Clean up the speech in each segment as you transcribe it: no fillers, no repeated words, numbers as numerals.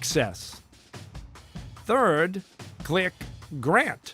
Access. Third, click Grant.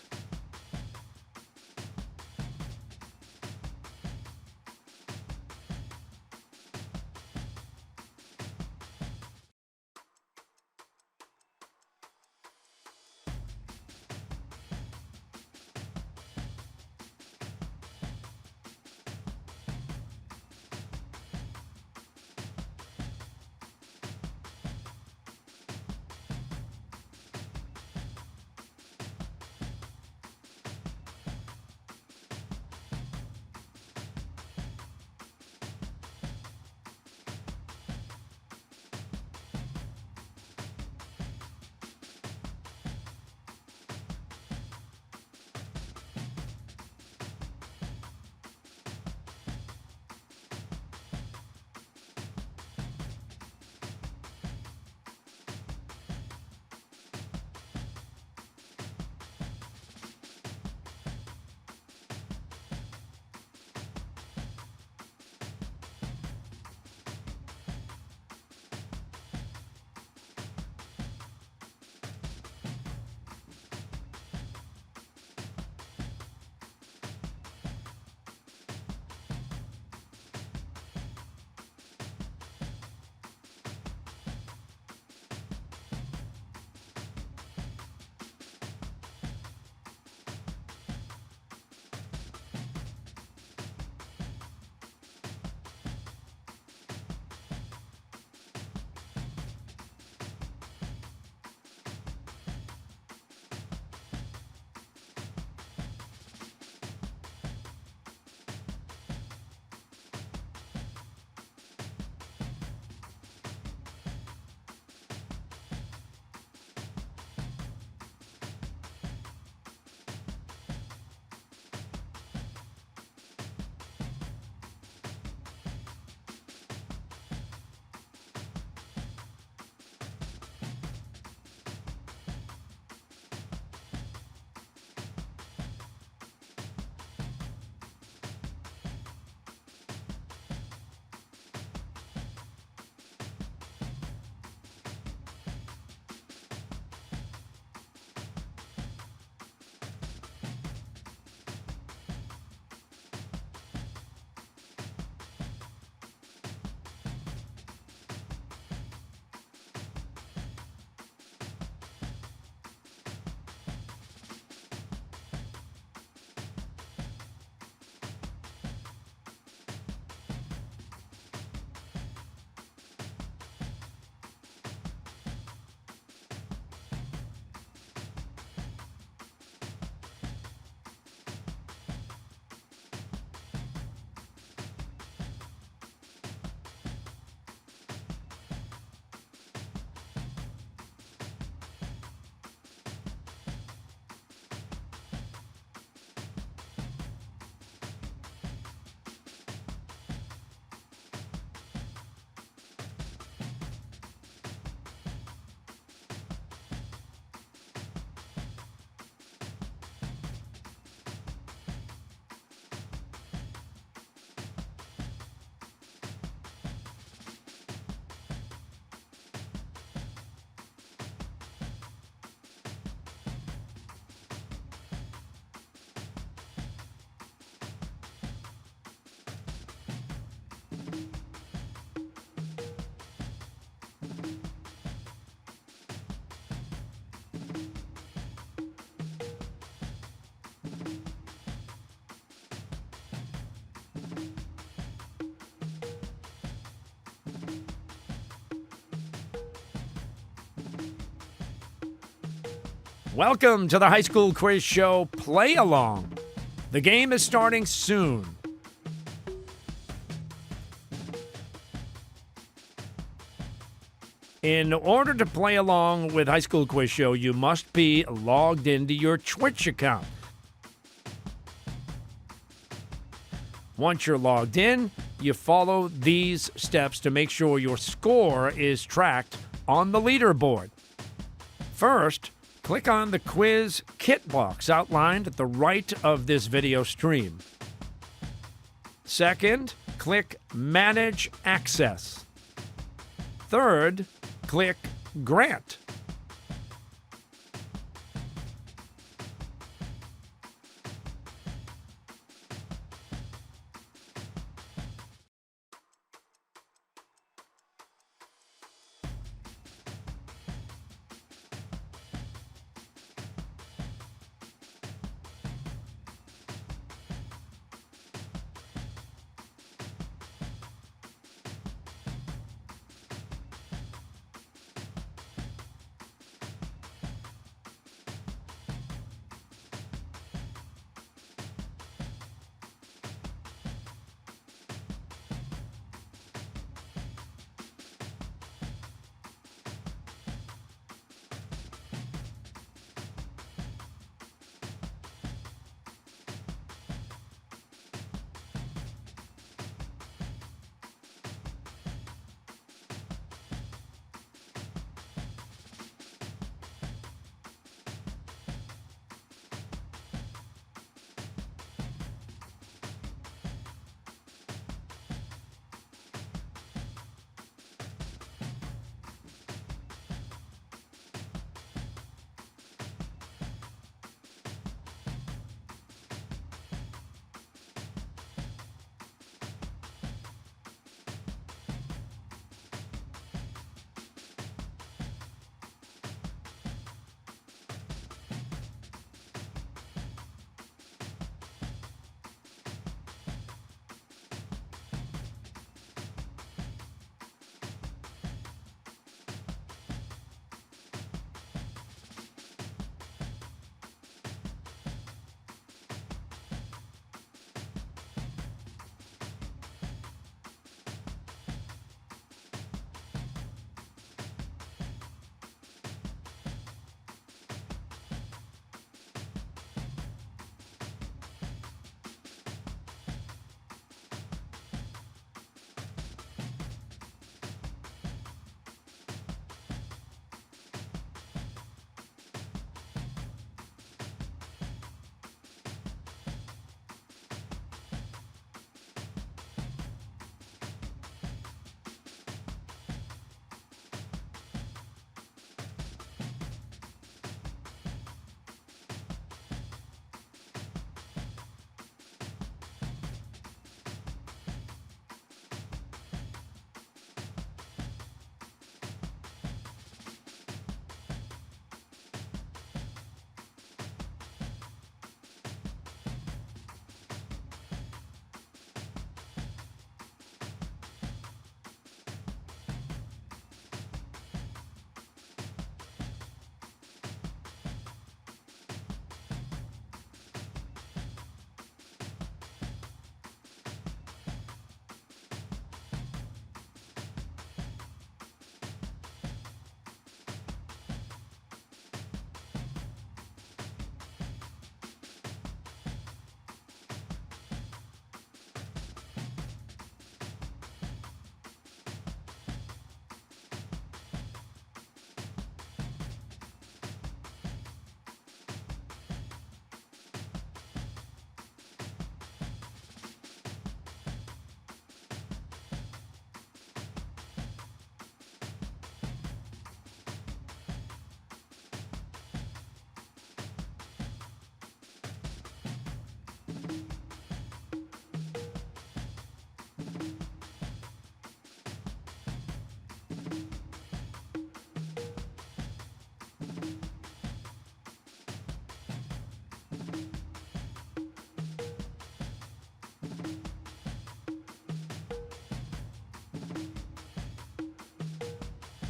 Welcome to the High School Quiz Show Play Along. The game is starting soon. In order to play along with High School Quiz Show, you must be logged into your Twitch account. Once you're logged in, you follow these steps to make sure your score is tracked on the leaderboard. First, click on the quiz kit box outlined at the right of this video stream. Second, click Manage Access. Third, click Grant.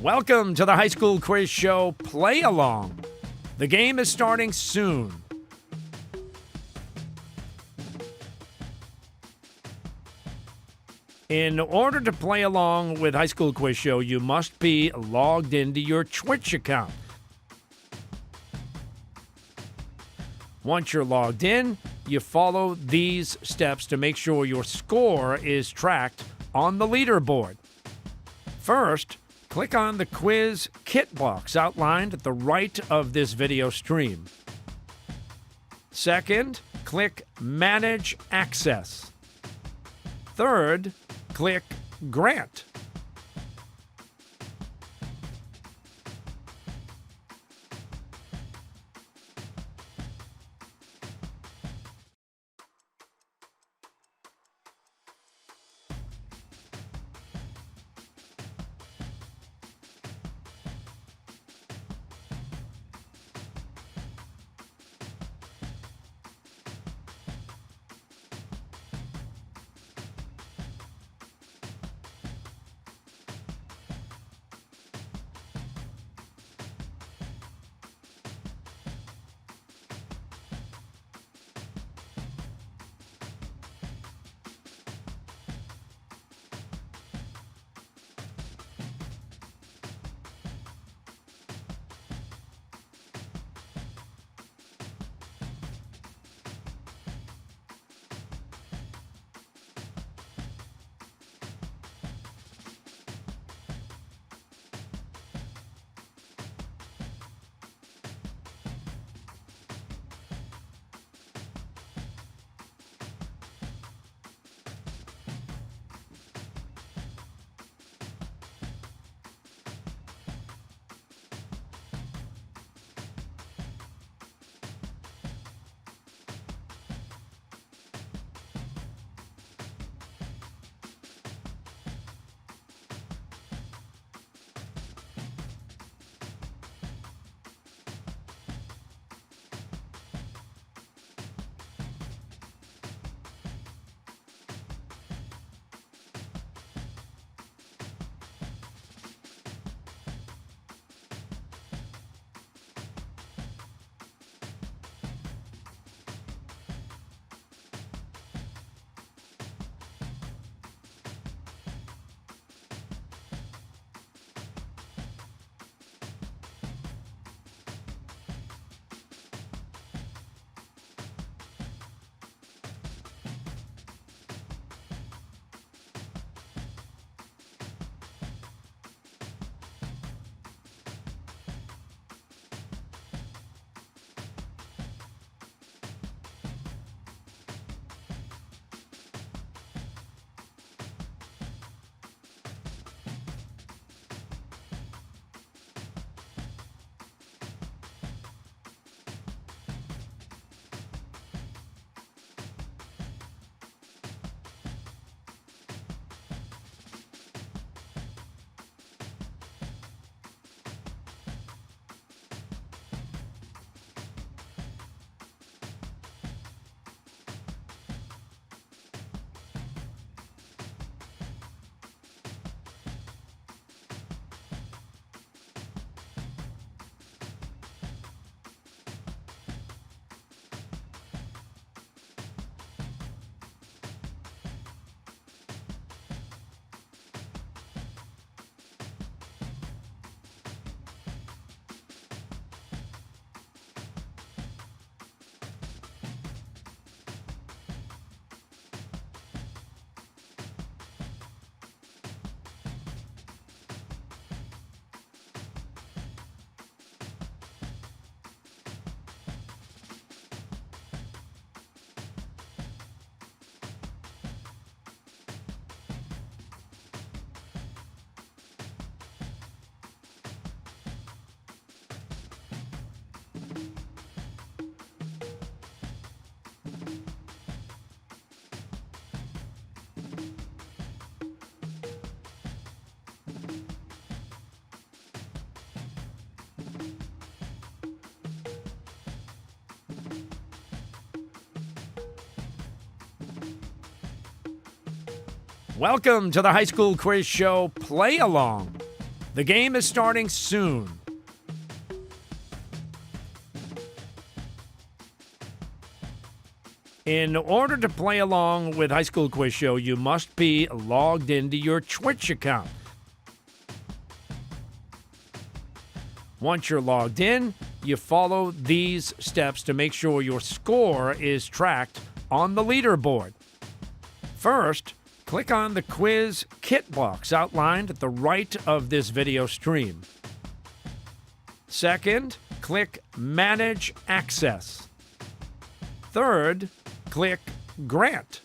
Welcome to the High School Quiz Show Play Along. The game is starting soon. In order to play along with High School Quiz Show, you must be logged into your Twitch account. Once you're logged in, you follow these steps to make sure your score is tracked on the leaderboard. First, click on the quiz kit box outlined at the right of this video stream. Second, click Manage Access. Third, click Grant. Welcome to the High School Quiz Show Play Along. The game is starting soon. In order to play along with High School Quiz Show, you must be logged into your Twitch account. Once you're logged in, you follow these steps to make sure your score is tracked on the leaderboard. First, click on the quiz kit box outlined at the right of this video stream. Second, click Manage Access. Third, click Grant.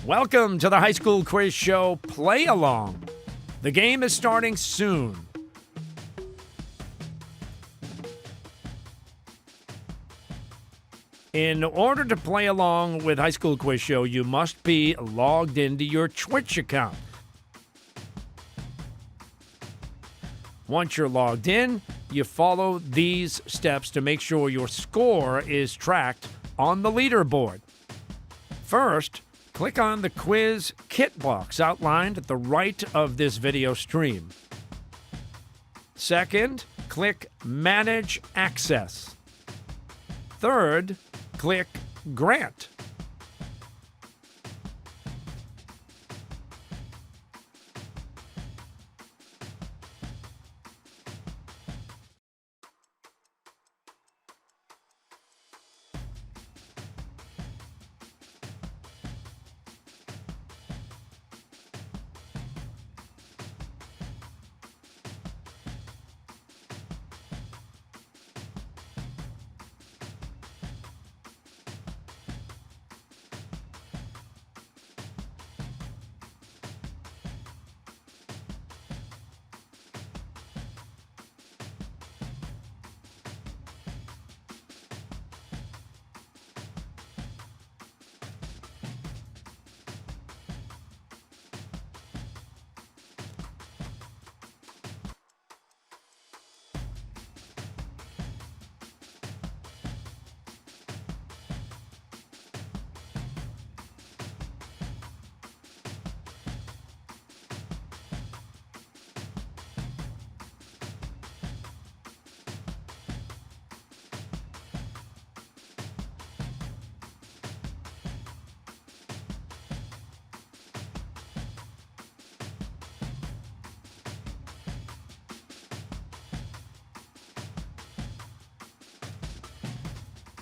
Welcome to the High School Quiz Show Play Along. The game is starting soon. In order to play along with High School Quiz Show, you must be logged into your Twitch account. Once you're logged in, you follow these steps to make sure your score is tracked on the leaderboard. First, click on the quiz kit box outlined at the right of this video stream. Second, click Manage Access. Third, click Grant.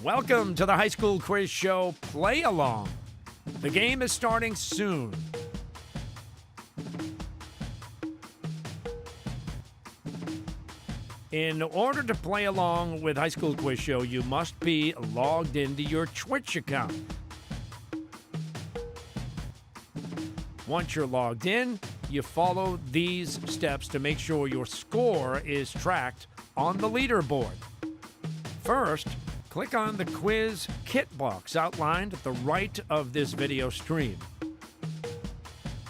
Welcome to the High School Quiz Show Play Along. The game is starting soon. In order to play along with High School Quiz Show, you must be logged into your Twitch account. Once you're logged in, you follow these steps to make sure your score is tracked on the leaderboard. First, click on the quiz kit box outlined at the right of this video stream.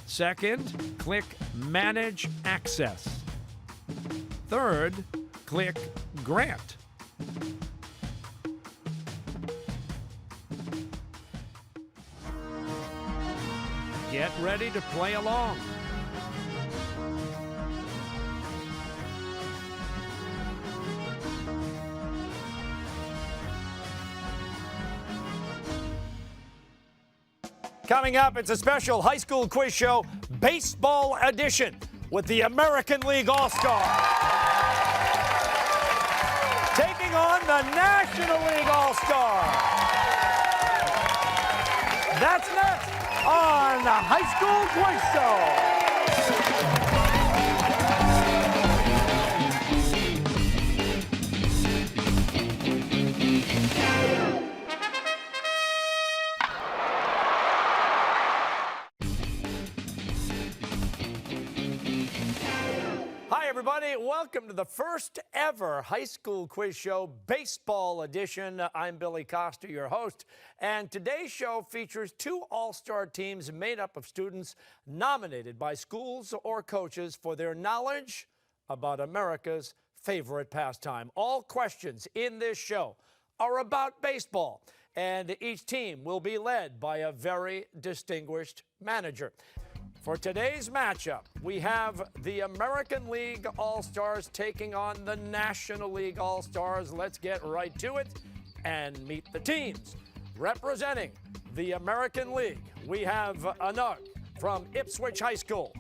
Second, click Manage Access. Third, click Grant. Get ready to play along. Coming up, it's a special High School Quiz Show Baseball Edition with the American League All-Star taking on the National League All-Star. That's next on the High School Quiz Show. Everybody, welcome to the first ever High School Quiz Show Baseball Edition. I'm Billy Costa, your host, and today's show features two all-star teams made up of students nominated by schools or coaches for their knowledge about America's favorite pastime. All questions in this show are about baseball, and each team will be led by a very distinguished manager. For today's matchup, we have the American League All-Stars taking on the National League All-Stars. Let's get right to it and meet the teams. Representing the American League, we have Anug from Ipswich High School,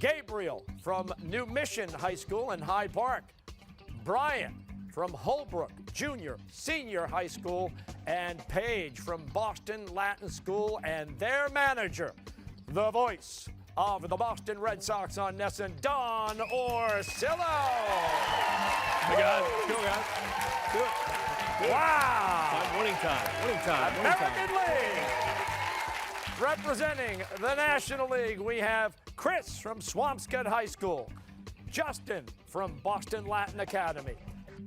Gabriel from New Mission High School in Hyde Park, Brian from Holbrook Junior Senior High School, and Paige from Boston Latin School, and their manager, the voice of the Boston Red Sox on Nesson, Don Orsillo. Hey guys, let's go guys. Do it. Wow. Winning time. American League. Representing the National League, we have Chris from Swampscott High School, Justin from Boston Latin Academy,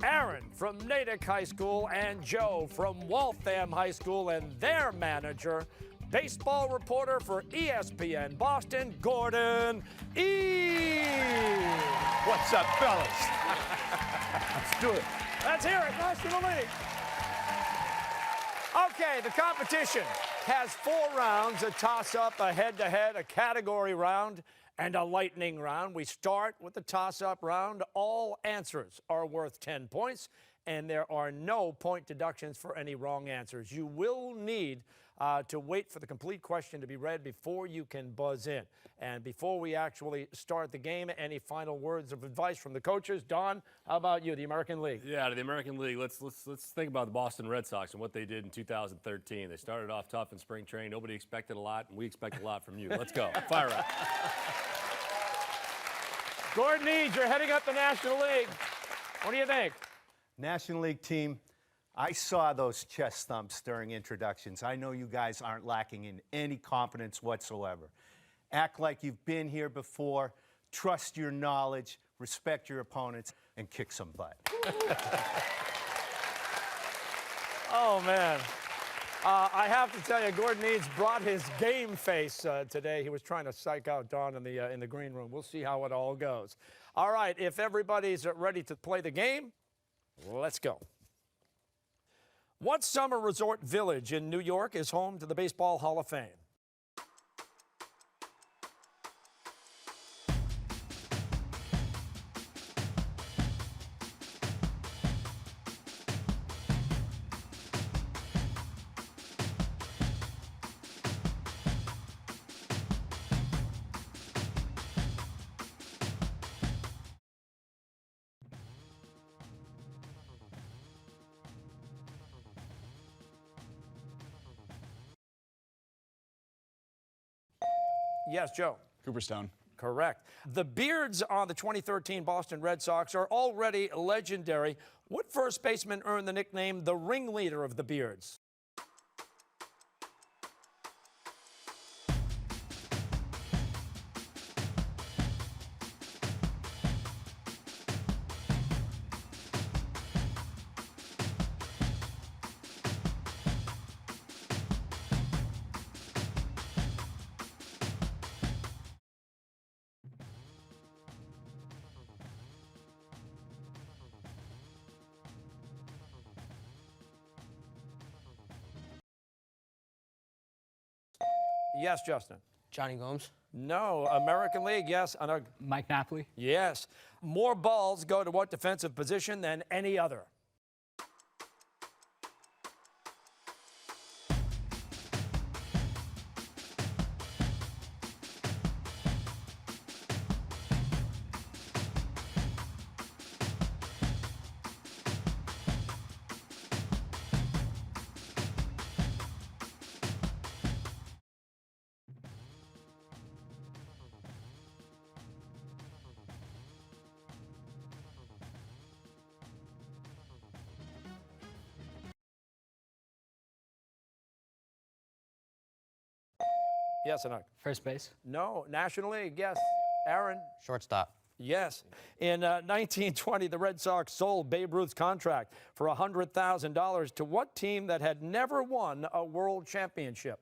Aaron from Natick High School and Joe from Waltham High School and their manager, baseball reporter for ESPN Boston, Gordon E. What's up, fellas? Let's do it. Let's hear it, National League. Okay, the competition has 4 rounds, a toss-up, a head-to-head, a category round, and a lightning round. We start with the toss-up round. All answers are worth 10 points, and there are no point deductions for any wrong answers. You will need to wait for the complete question to be read before you can buzz in. And before we actually start the game, any final words of advice from the coaches? Don, how about you, the American League? Yeah, to the American League, let's think about the Boston Red Sox and what they did in 2013. They started off tough in spring training. Nobody expected a lot, and we expect a lot from you. Let's go. Fire up. Gordon Eads, you're heading up the National League. What do you think? National League team, I saw those chest thumps during introductions. I know you guys aren't lacking in any confidence whatsoever. Act like you've been here before, trust your knowledge, respect your opponents, and kick some butt. Oh, man. I have to tell you, Gordon Eads brought his game face today. He was trying to psych out Don in the green room. We'll see how it all goes. All right, if everybody's ready to play the game, let's go. What summer resort village in New York is home to the Baseball Hall of Fame? Yes, Joe. Cooperstown. Correct. The Beards on the 2013 Boston Red Sox are already legendary. What first baseman earned the nickname the ringleader of the Beards? Yes, Justin. Johnny Gomes. No. American League, yes. Mike Napoli. Yes. More balls go to what defensive position than any other? Yes, Anuk. First base. No. National League, yes. Aaron. Shortstop. Yes. In 1920, the Red Sox sold Babe Ruth's contract for $100,000 to what team that had never won a world championship?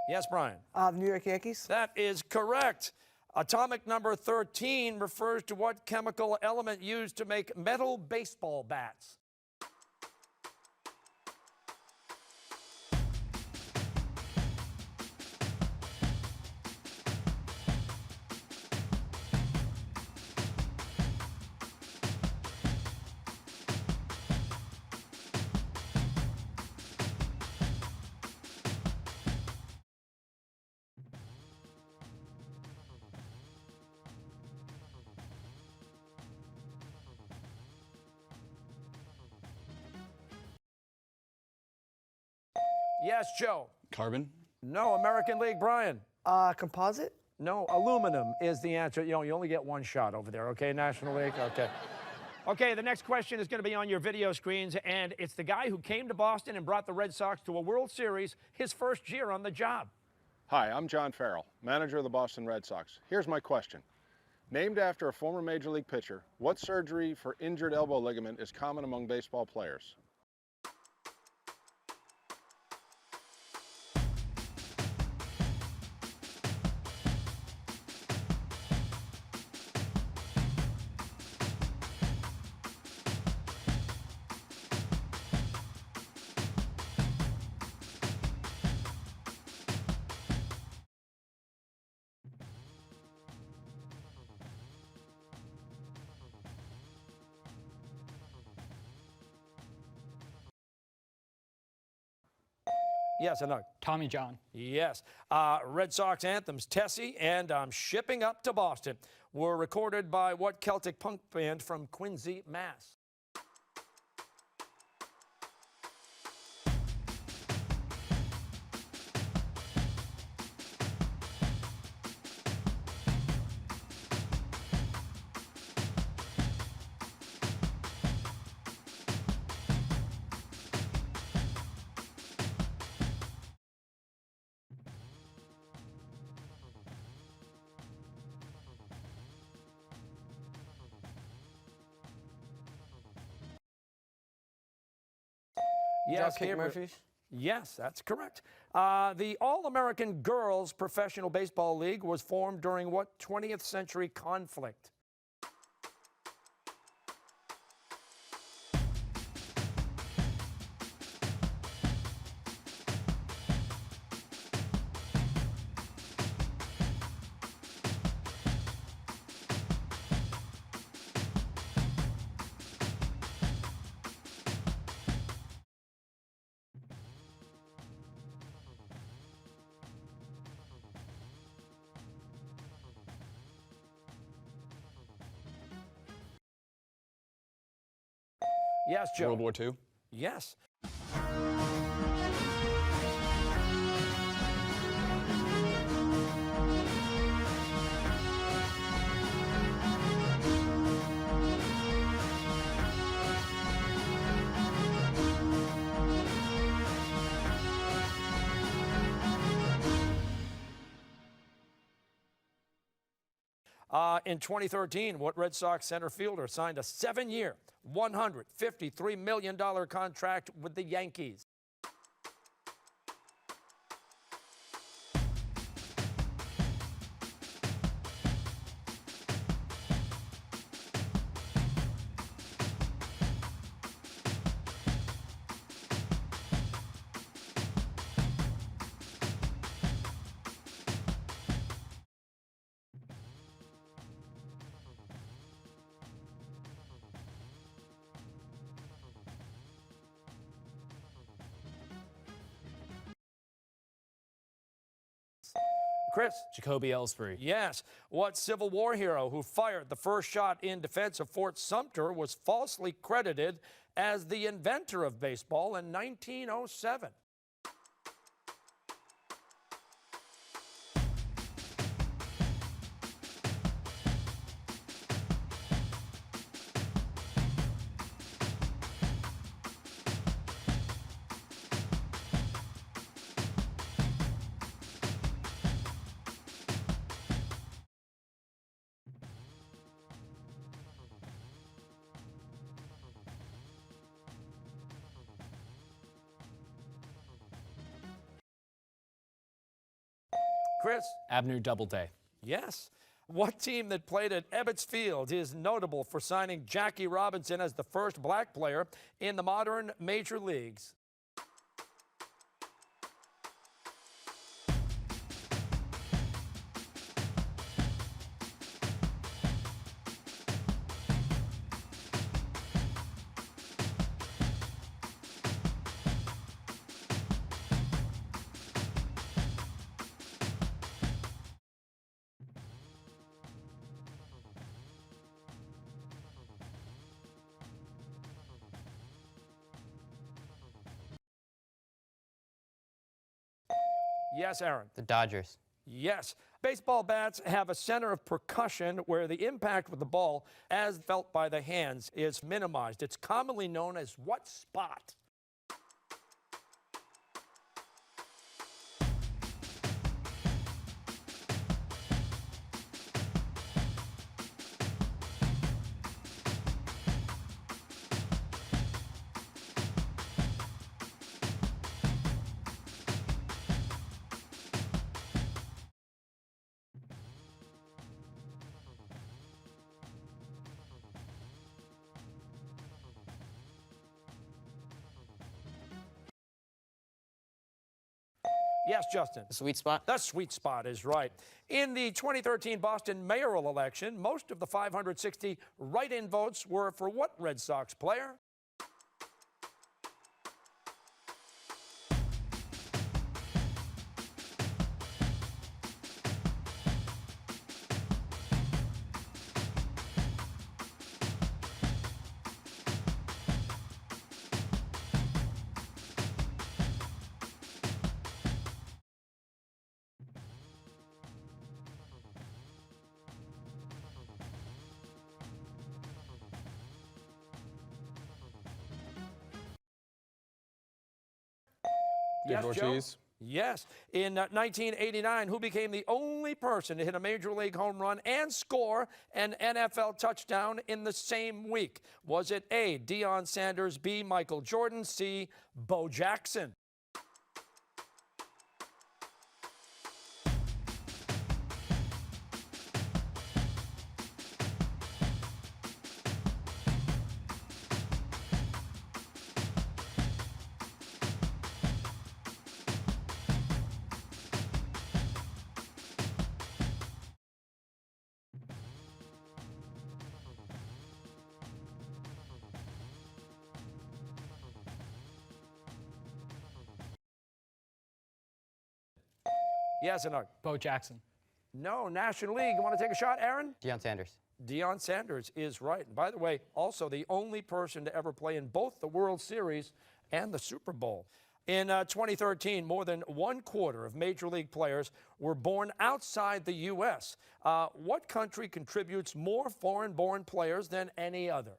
Yes, Brian. The New York Yankees. That is correct. Atomic number 13 refers to what chemical element used to make metal baseball bats? Yes, Joe. Carbon? No, American League, Brian. Composite? No, aluminum is the answer. You know, you only get one shot over there, okay, National League? Okay. Okay, the next question is going to be on your video screens, and it's the guy who came to Boston and brought the Red Sox to a World Series his first year on the job. Hi, I'm John Farrell, manager of the Boston Red Sox. Here's my question. Named after a former Major League pitcher, what surgery for injured elbow ligament is common among baseball players? Yes, I know. Tommy John. Yes. Red Sox anthems, Tessie and I'm Shipping Up to Boston, were recorded by what Celtic punk band from Quincy, Mass? Yes, Dropkick here we- Murphys? Yes, that's correct. The All-American Girls Professional Baseball League was formed during what 20th century conflict? Yes, Joe. World War II? Yes. In 2013, what Red Sox center fielder signed a 7-year, $153 million contract with the Yankees? Chris? Jacoby Ellsbury. Yes. What Civil War hero who fired the first shot in defense of Fort Sumter was falsely credited as the inventor of baseball in 1907? Chris? Abner Doubleday. Yes. What team that played at Ebbets Field is notable for signing Jackie Robinson as the first black player in the modern major leagues? Yes, Aaron. The Dodgers. Yes. Baseball bats have a center of percussion where the impact with the ball, as felt by the hands, is minimized. It's commonly known as what spot? Yes, Justin. The sweet spot. The sweet spot is right. In the 2013 Boston mayoral election, most of the 560 write-in votes were for what Red Sox player? Yes, Joe? Ortiz. Yes. In 1989, who became the only person to hit a major league home run and score an NFL touchdown in the same week? Was it A, Deion Sanders, B, Michael Jordan, C, Bo Jackson? Yes, and no. Bo Jackson. No, National League. You want to take a shot, Aaron? Deion Sanders. Deion Sanders is right. And by the way, also the only person to ever play in both the World Series and the Super Bowl. In 2013, more than 1/4 of Major League players were born outside the U.S. What country contributes more foreign-born players than any other?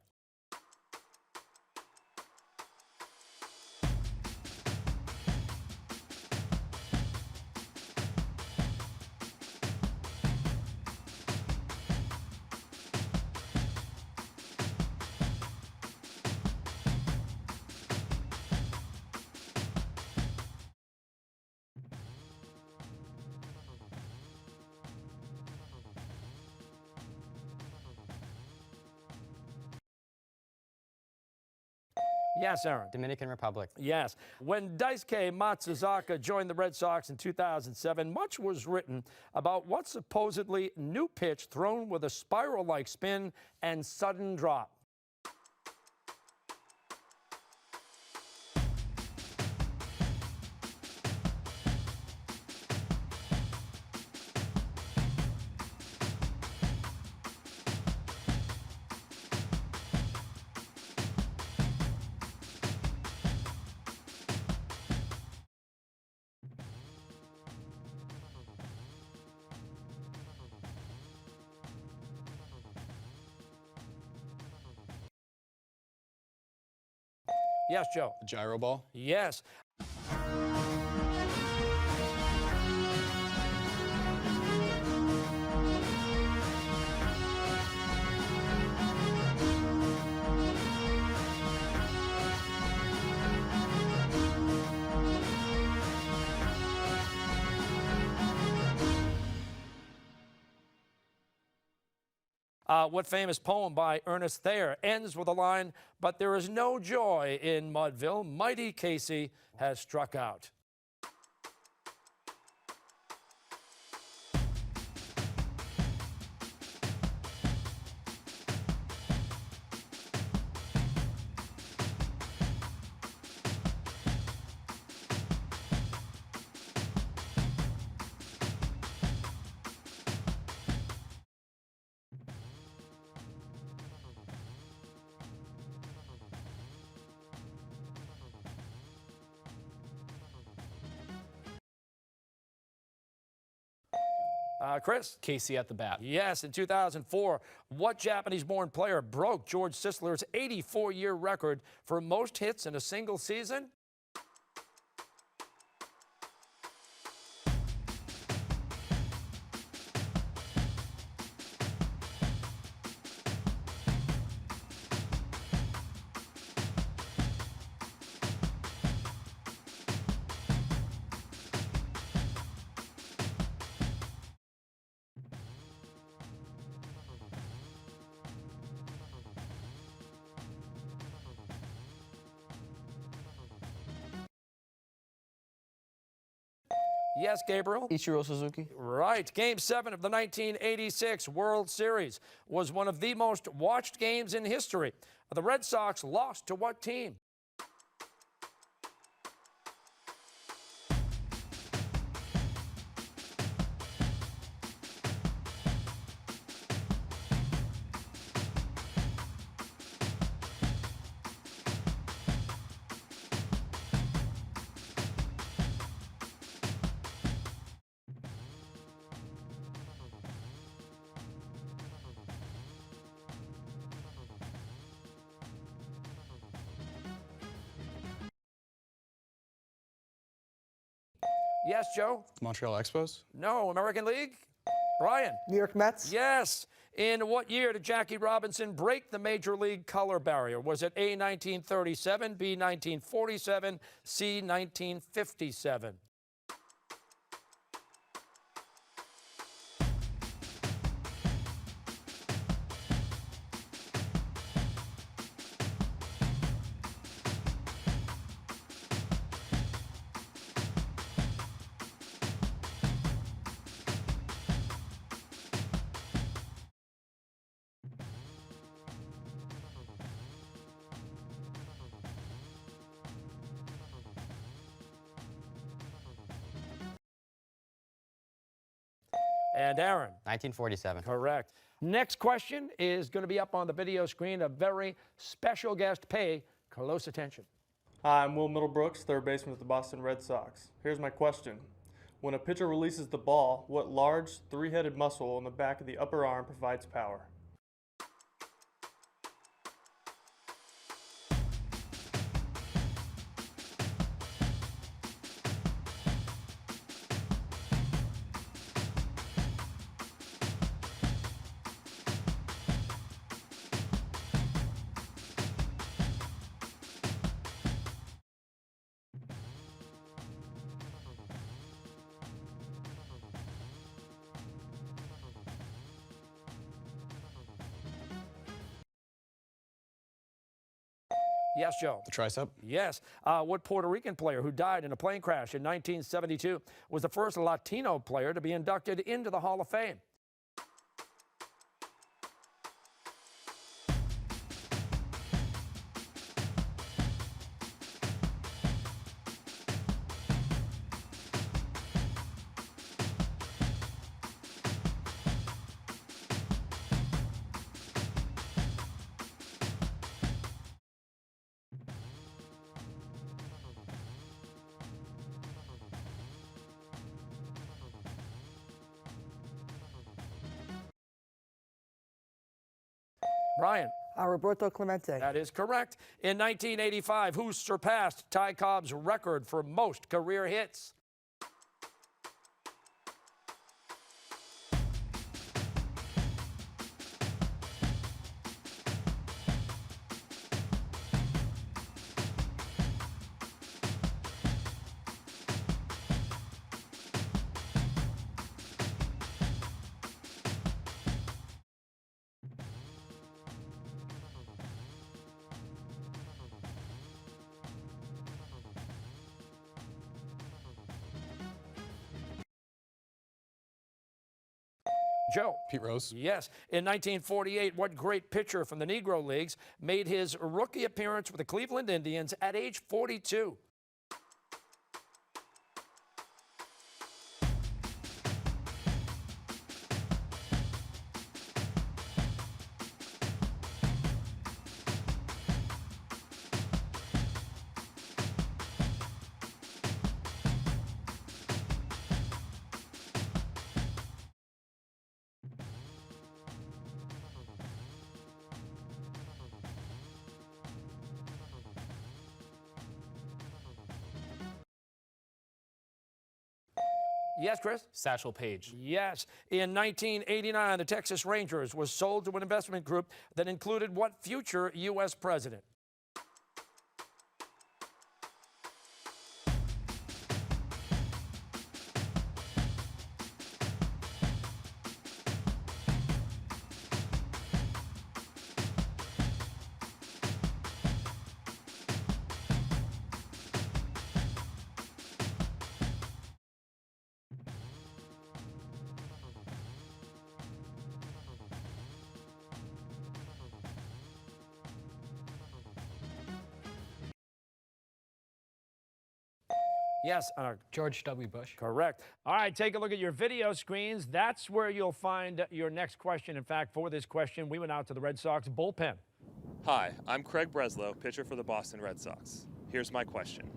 Yes, Aaron. Dominican Republic. Yes. When Daisuke Matsuzaka joined the Red Sox in 2007, much was written about what supposedly new pitch thrown with a spiral-like spin and sudden drop. Yes, Joe. Gyro ball. Yes. What famous poem by Ernest Thayer ends with a line, "But there is no joy in Mudville. Mighty Casey has struck out." Chris? Casey at the bat. Yes, in 2004, what Japanese-born player broke George Sisler's 84-year record for most hits in a single season? Yes, Gabriel? Ichiro Suzuki. Right. Game 7 of the 1986 World Series was one of the most watched games in history. The Red Sox lost to what team? Yes, Joe? Montreal Expos? No. American League? Brian? New York Mets. Yes. In what year did Jackie Robinson break the Major League color barrier? Was it A, 1937, B, 1947, C, 1957? And Aaron? 1947. Correct. Next question is going to be up on the video screen. A very special guest. Pay close attention. Hi, I'm Will Middlebrooks, third baseman with the Boston Red Sox. Here's my question. When a pitcher releases the ball, what large, three-headed muscle on the back of the upper arm provides power? Yes, Joe? The tricep? Yes. What Puerto Rican player who died in a plane crash in 1972 was the first Latino player to be inducted into the Hall of Fame? Brian? Roberto Clemente. That is correct. In 1985, who surpassed Ty Cobb's record for most career hits? Joe? Pete Rose? Yes. In 1948, what great pitcher from the Negro Leagues made his rookie appearance with the Cleveland Indians at age 42? Yes, Chris? Satchel Paige. Yes. In 1989, the Texas Rangers was sold to an investment group that included what future U.S. president? Yes, George W. Bush. correct. All right, take a look at your video screens. That's where you'll find your next question. In fact, for this question, we went out to the Red Sox bullpen. Hi, I'm Craig Breslow, pitcher for the Boston Red Sox. Here's my question.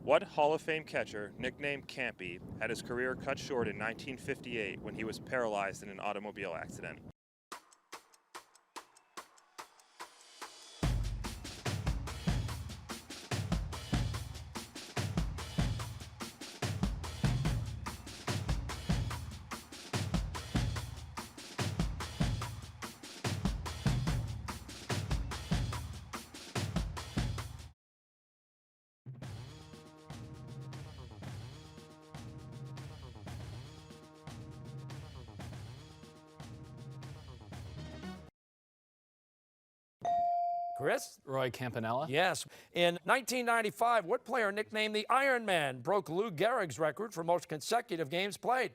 What Hall of Fame catcher, nicknamed Campy, had his career cut short in 1958 when he was paralyzed in an automobile accident? Chris? Roy Campanella. Yes. In 1995, what player nicknamed the Iron Man broke Lou Gehrig's record for most consecutive games played?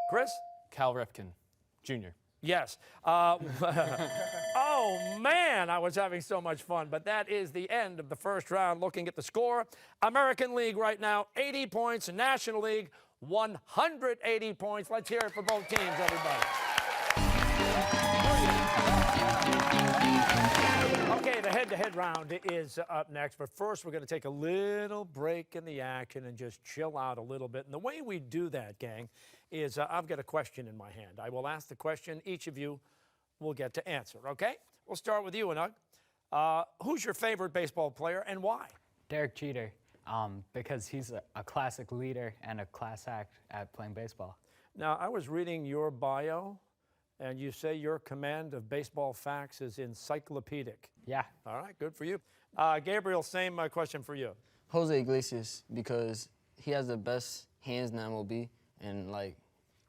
Chris? Cal Ripken Jr. Yes. Oh, man, I was having so much fun. But that is the end of the first round. Looking at the score, American League right now, 80 points. National League, 180 points. Let's hear it for both teams, everybody. Okay, the head-to-head round is up next. But first, we're going to take a little break in the action and just chill out a little bit. And the way we do that, gang, is I've got a question in my hand. I will ask the question. Each of you will get to answer, okay? We'll start with you, Anug. Who's your favorite baseball player and why? Derek Jeter, because he's a classic leader and a class act at playing baseball. Now, I was reading your bio, and you say your command of baseball facts is encyclopedic. Yeah. All right, good for you. Gabriel, same question for you. Jose Iglesias, because he has the best hands in the MLB, and like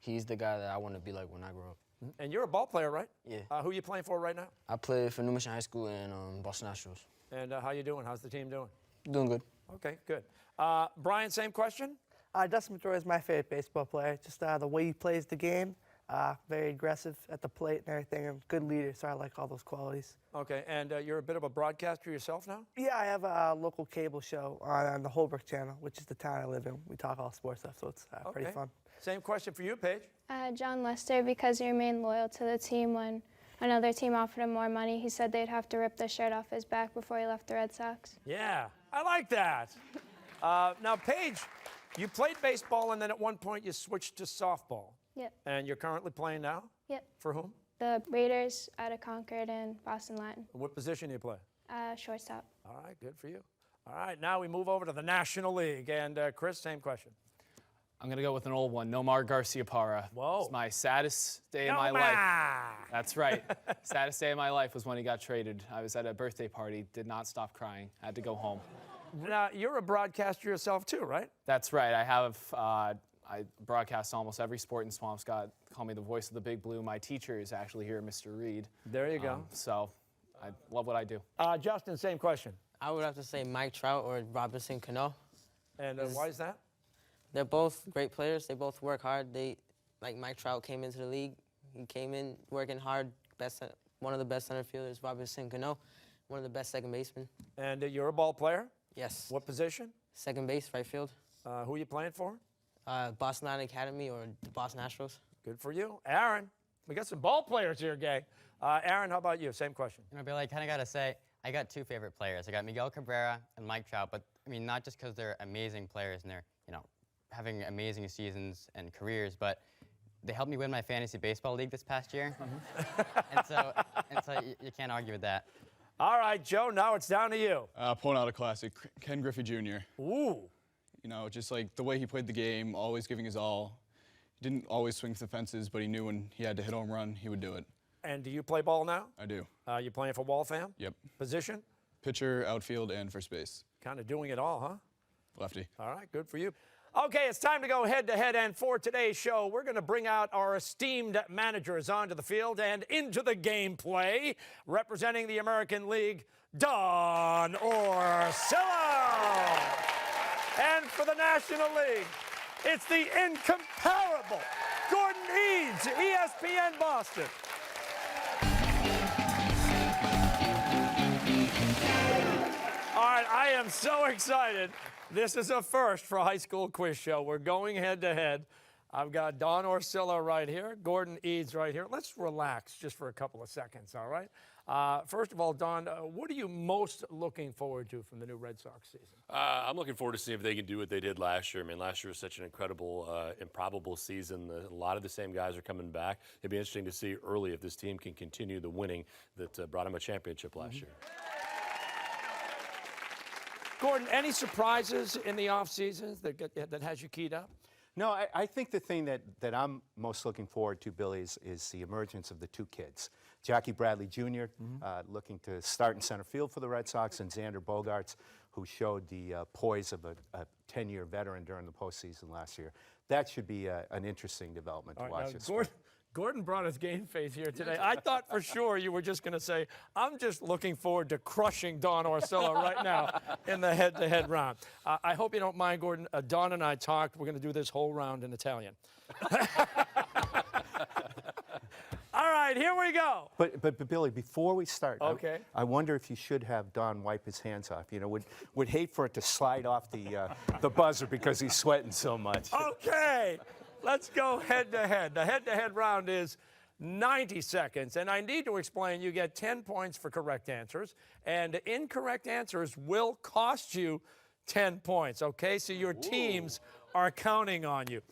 he's the guy that I want to be like when I grow up. And you're a ball player, right? Yeah. Who are you playing for right now? I play for New Mission High School and Boston Astros. And how you doing? How's the team doing? Doing good. Okay, good. Brian, same question? Dustin Pedroia is my favorite baseball player. Just the way he plays the game, very aggressive at the plate and everything, and good leader, so I like all those qualities. Okay, and you're a bit of a broadcaster yourself now? Yeah, I have a local cable show on the Holbrook channel, which is the town I live in. We talk all sports stuff, so it's pretty fun. Same question for you, Paige. John Lester, because he remained loyal to the team when another team offered him more money. He said they'd have to rip the shirt off his back before he left the Red Sox. Yeah, I like that. Now, Paige, you played baseball, and then at one point you switched to softball. Yep. And you're currently playing now? Yep. For whom? The Raiders out of Concord and Boston Latin. What position do you play? Shortstop. All right, good for you. All right, now we move over to the National League. And Chris, same question. I'm going to go with an old one, Nomar Garciaparra. Whoa. It's my saddest day of my life. That's right. Saddest day of my life was when he got traded. I was at a birthday party, did not stop crying, had to go home. Now, you're a broadcaster yourself too, right? That's right. I have, I broadcast almost every sport in Swampscott. Call me the voice of the Big Blue. My teacher is actually here, Mr. Reed. There you go. So I love what I do. Justin, same question. I would have to say Mike Trout or Robinson Cano. And why is that? They're both great players. They both work hard. Like Mike Trout came into the league. He came in working hard. One of the best center fielders. Robinson Cano, one of the best second basemen. And you're a ball player? Yes. What position? Second base, right field. Who are you playing for? Boston Island Academy or the Boston Astros. Good for you. Aaron, we got some ball players here, Gay. Aaron, how about you? Same question. You know, Billy, I kind of got to say, I got two favorite players. I got Miguel Cabrera and Mike Trout, but I mean, not just because they're amazing players and they're, you know, having amazing seasons and careers, but they helped me win my fantasy baseball league this past year. and so you can't argue with that. All right, Joe, now it's down to you. Pulling out a classic, Ken Griffey Jr. Ooh. You know, just like the way he played the game, always giving his all. He didn't always swing for the fences, but he knew when he had to hit a home run, he would do it. And do you play ball now? I do. You playing for Waltham? Yep. Position? Pitcher, outfield, and first base. Kind of doing it all, huh? Lefty. All right, good for you. Okay, it's time to go head-to-head, and for today's show, we're going to bring out our esteemed managers onto the field and into the gameplay, representing the American League, Don Orsillo. And for the National League, it's the incomparable Gordon Eads, ESPN Boston. All right, I am so excited. This is a first for a high school quiz show. We're going head-to-head. I've got Don Orsillo right here, Gordon Eads right here. Let's relax just for a couple of seconds, all right? First of all, Don, what are you most looking forward to from the new Red Sox season? I'm looking forward to seeing if they can do what they did last year. I mean, last year was such an incredible, improbable season. A lot of the same guys are coming back. It'd be interesting to see early if this team can continue the winning that brought them a championship last year. Gordon, any surprises in the offseason that has you keyed up? No, I think the thing that I'm most looking forward to, Billy, is the emergence of the two kids. Jackie Bradley Jr., looking to start in center field for the Red Sox, and Xander Bogaerts, who showed the poise of a 10-year veteran during the postseason last year. That should be an interesting development to watch. Gordon brought his game face here today. I thought for sure you were just going to say, I'm just looking forward to crushing Don Orsillo right now in the head-to-head round. I hope you don't mind, Gordon. Don and I talked. We're going to do this whole round in Italian. All right, here we go. But Billy, before we start, okay. I wonder if you should have Don wipe his hands off. You know, would hate for it to slide off the buzzer because he's sweating so much. Okay. Let's go head-to-head. The head-to-head round is 90 seconds, and I need to explain you get 10 points for correct answers, and incorrect answers will cost you 10 points, okay? So your teams are counting on you.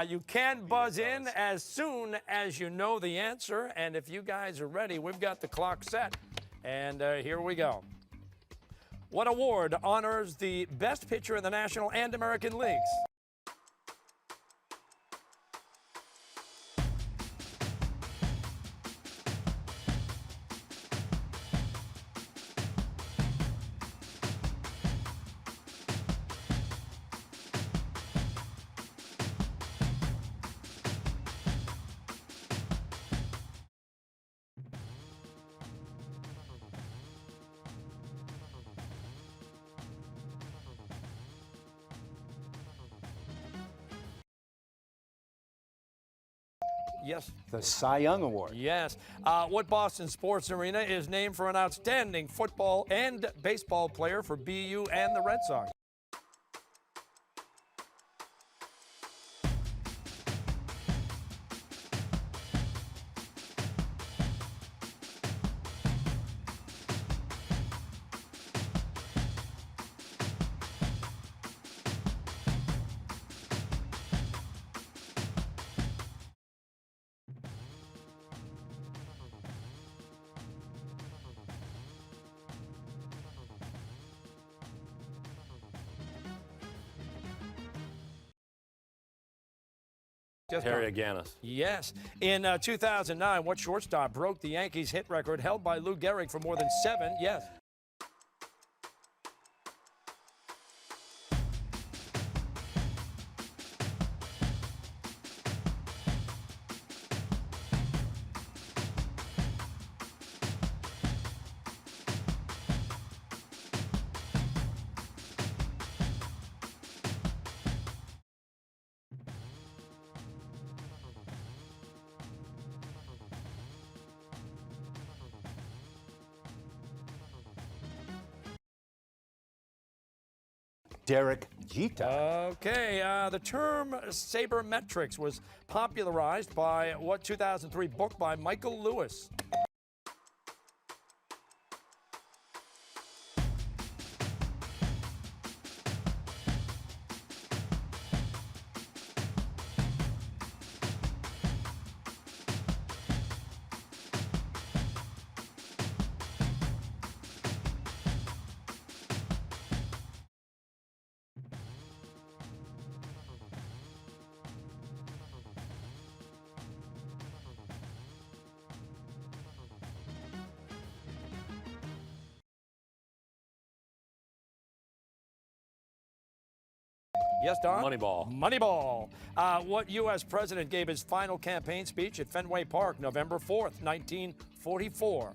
You can buzz in as soon as you know the answer, and if you guys are ready, we've got the clock set, and here we go. What award honors the best pitcher in the National and American Leagues? Yes. The Cy Young Award. Yes. What Boston sports arena is named for an outstanding football and baseball player for BU and the Red Sox? Harry Aganis. Yes. In 2009, what shortstop broke the Yankees' hit record held by Lou Gehrig for more than 7? Yes. Derek Jeter. Okay, the term sabermetrics was popularized by what 2003 book by Michael Lewis? Yes, Don? Moneyball. Moneyball. What U.S. president gave his final campaign speech at Fenway Park November 4th, 1944?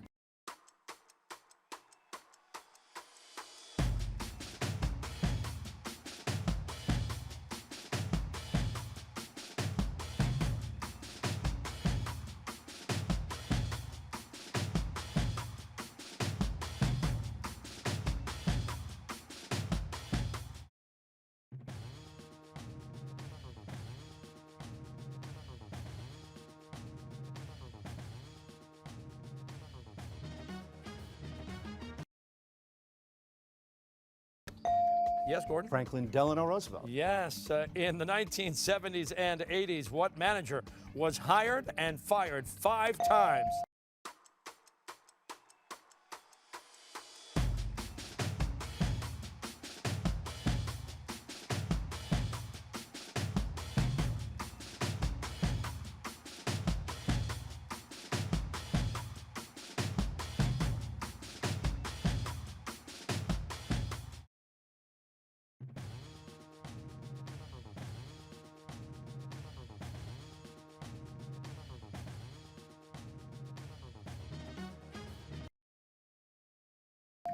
Yes, Gordon? Franklin Delano Roosevelt. Yes, in the 1970s and 80s, what manager was hired and fired 5 times?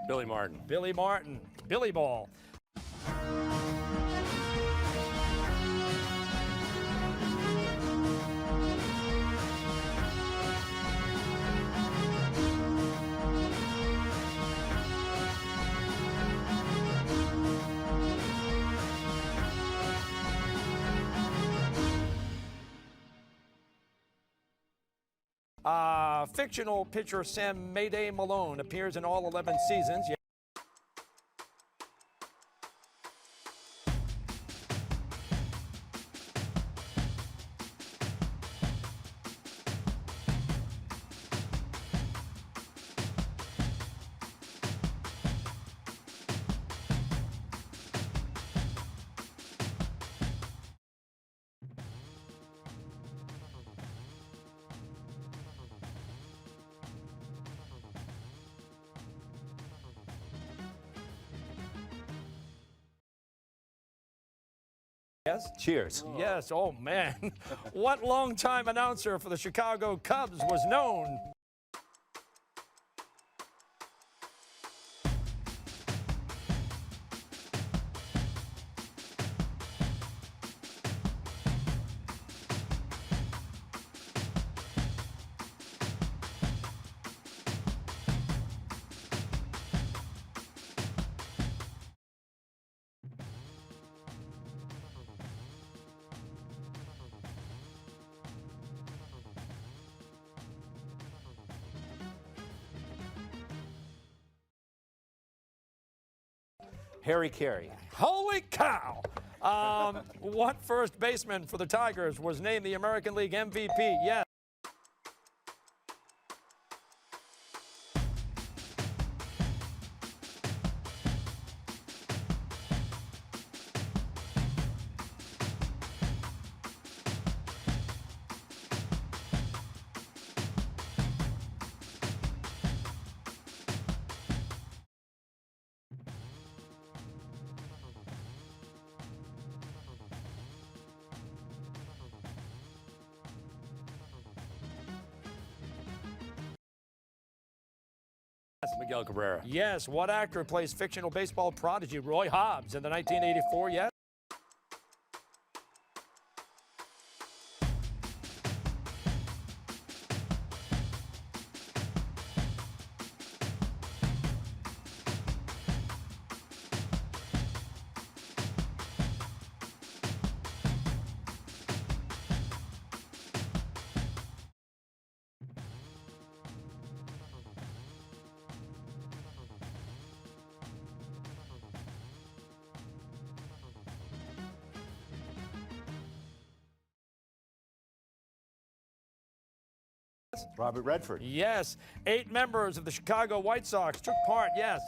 Billy Martin. Billy Martin. Billy Ball. Fictional pitcher Sam Mayday Malone appears in all 11 seasons. Yes? Cheers. Yes, oh man. What longtime announcer for the Chicago Cubs was known? Harry Carey. Holy cow! What first baseman for the Tigers was named the American League MVP? Yes. Miguel Cabrera. Yes. What actor plays fictional baseball prodigy Roy Hobbs in the 1984? Yes. Robert Redford. Yes. 8 members of the Chicago White Sox took part, yes.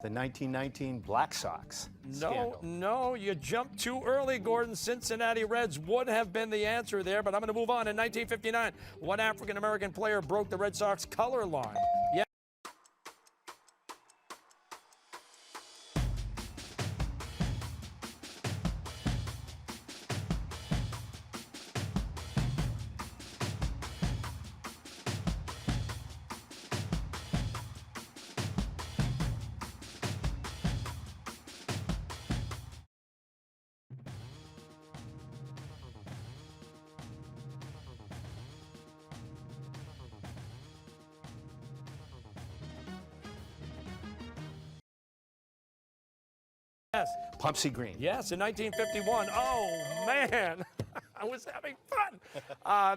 The 1919 Black Sox. Scandal. No, you jumped too early, Gordon. Cincinnati Reds would have been the answer there, but I'm going to move on. In 1959, what African-American player broke the Red Sox color line? Yeah. Yes. Pumpsy Green. Yes, in 1951. Oh, man. I was having fun.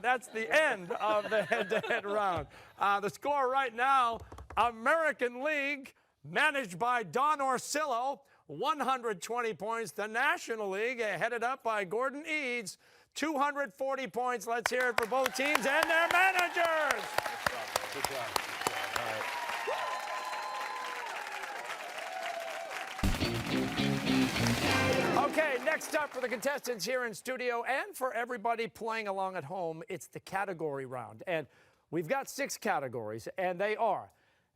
That's the end of the head-to-head round. The score right now, American League, managed by Don Orsillo, 120 points. The National League, headed up by Gordon Eads, 240 points. Let's hear it for both teams and their managers. Good job. All right. Okay, next up for the contestants here in studio and for everybody playing along at home, it's the category round. And we've got 6 categories, and they are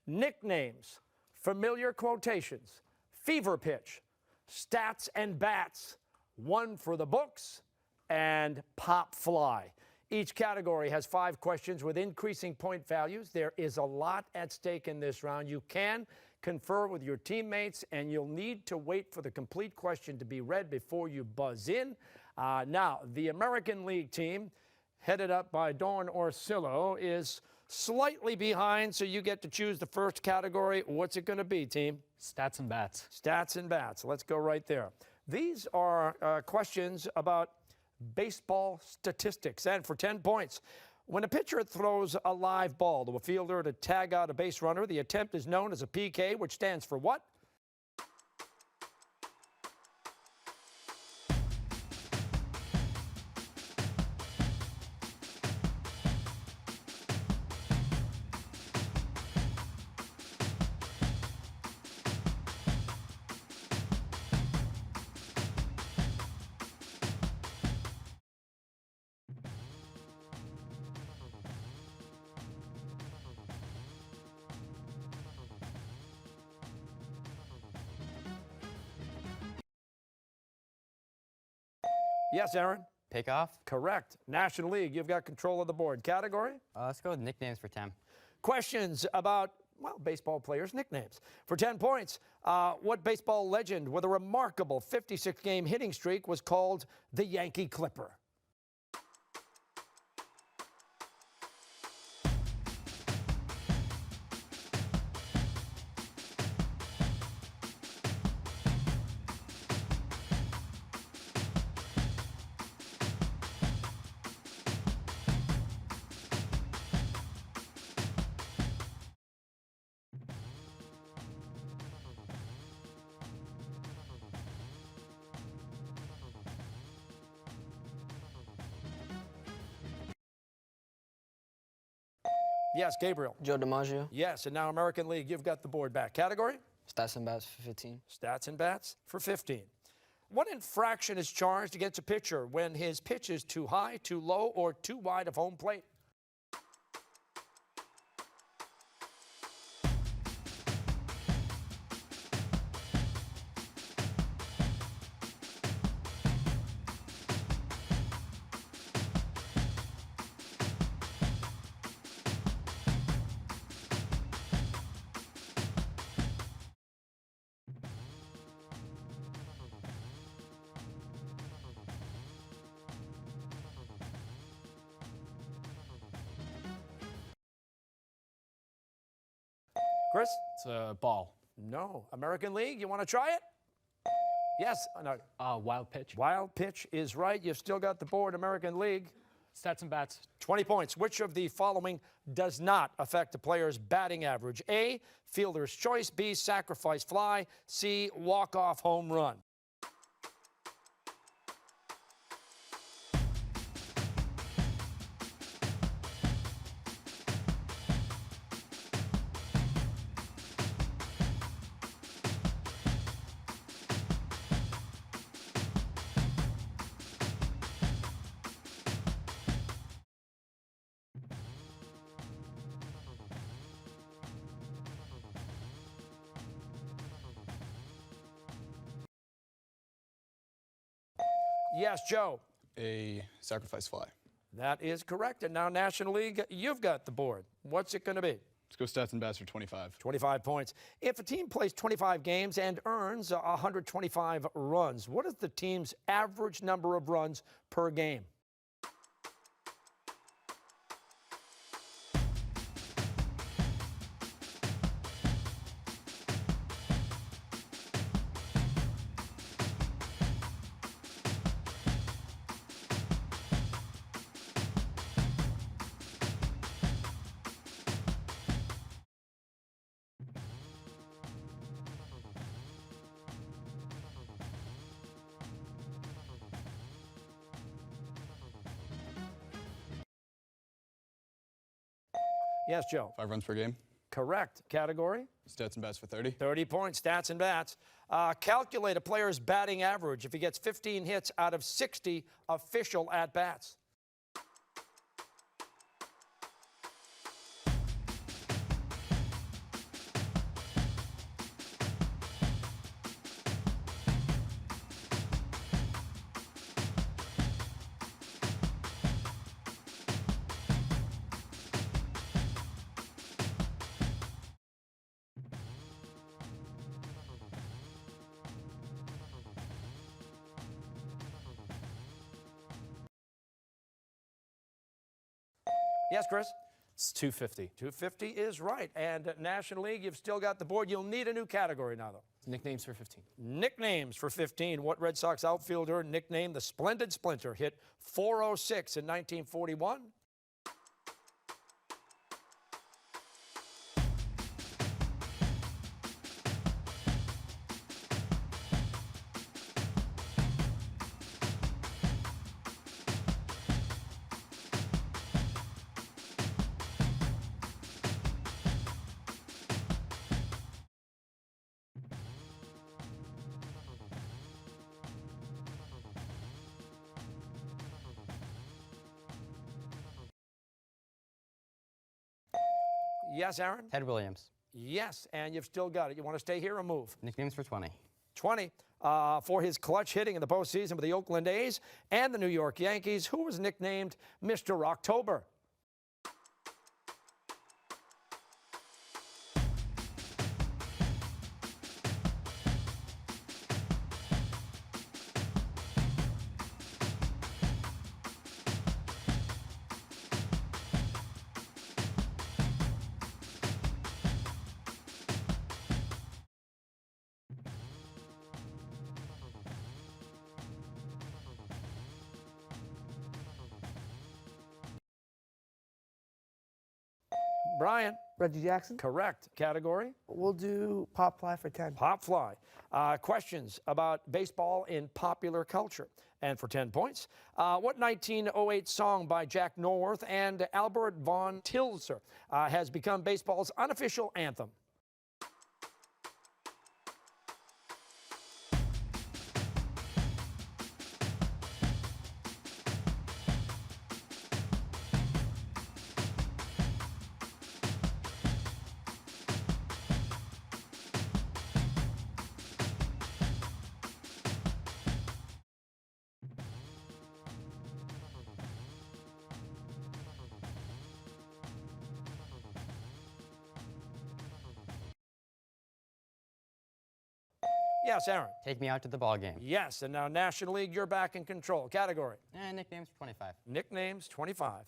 nicknames, familiar quotations, fever pitch, stats and bats, one for the books, and pop fly. Each category has 5 questions with increasing point values. There is a lot at stake in this round. You can confer with your teammates, and you'll need to wait for the complete question to be read before you buzz in. Now, the American League team, headed up by Don Orsillo, is slightly behind, so you get to choose the first category. What's it going to be, team? Stats and bats. Stats and bats. Let's go right there. These are questions about baseball statistics, and for 10 points. When a pitcher throws a live ball to a fielder to tag out a base runner, the attempt is known as a PK, which stands for what? Yes, Aaron? Pickoff? Correct. National League, you've got control of the board. Category? Let's go with nicknames for 10. Questions about, well, baseball players' nicknames. For 10 points, what baseball legend with a remarkable 56-game hitting streak was called the Yankee Clipper? Yes, Gabriel. Joe DiMaggio. Yes, and now American League, you've got the board back. Category? Stats and bats for 15. Stats and bats for 15. What infraction is charged against a pitcher when his pitch is too high, too low, or too wide of home plate? Chris? It's a ball. No. American League, you want to try it? Yes. No. Wild pitch. Wild pitch is right. You've still got the board, American League. Stats and bats. 20 points. Which of the following does not affect a player's batting average? A, fielder's choice. B, sacrifice fly. C, walk-off home run. Yes, Joe. A sacrifice fly. That is correct. And now, National League, you've got the board. What's it going to be? Let's go stats and bats for 25. 25 points. If a team plays 25 games and earns 125 runs, what is the team's average number of runs per game? Yes, Joe. 5 runs per game. Correct. Category? Stats and bats for 30. 30 points. Stats and bats. Calculate a player's batting average if he gets 15 hits out of 60 official at-bats. Yes, Chris? It's 250. 250 is right. And National League, you've still got the board. You'll need a new category now, though. Nicknames for 15. Nicknames for 15. What Red Sox outfielder nicknamed the Splendid Splinter hit 406 in 1941? Yes, Aaron? Ted Williams. Yes, and you've still got it. You want to stay here or move? Nicknames for 20. 20. For his clutch hitting in the postseason with the Oakland A's and the New York Yankees, who was nicknamed Mr. October? Brian? Reggie Jackson. Correct. Category? We'll do pop fly for 10. Pop fly. Questions about baseball in popular culture. And for 10 points, what 1908 song by Jack Norworth and Albert von Tilzer has become baseball's unofficial anthem? Yes, Aaron. Take me out to the ball game. Yes, and now National League, you're back in control. Category? Nicknames for 25. Nicknames, 25.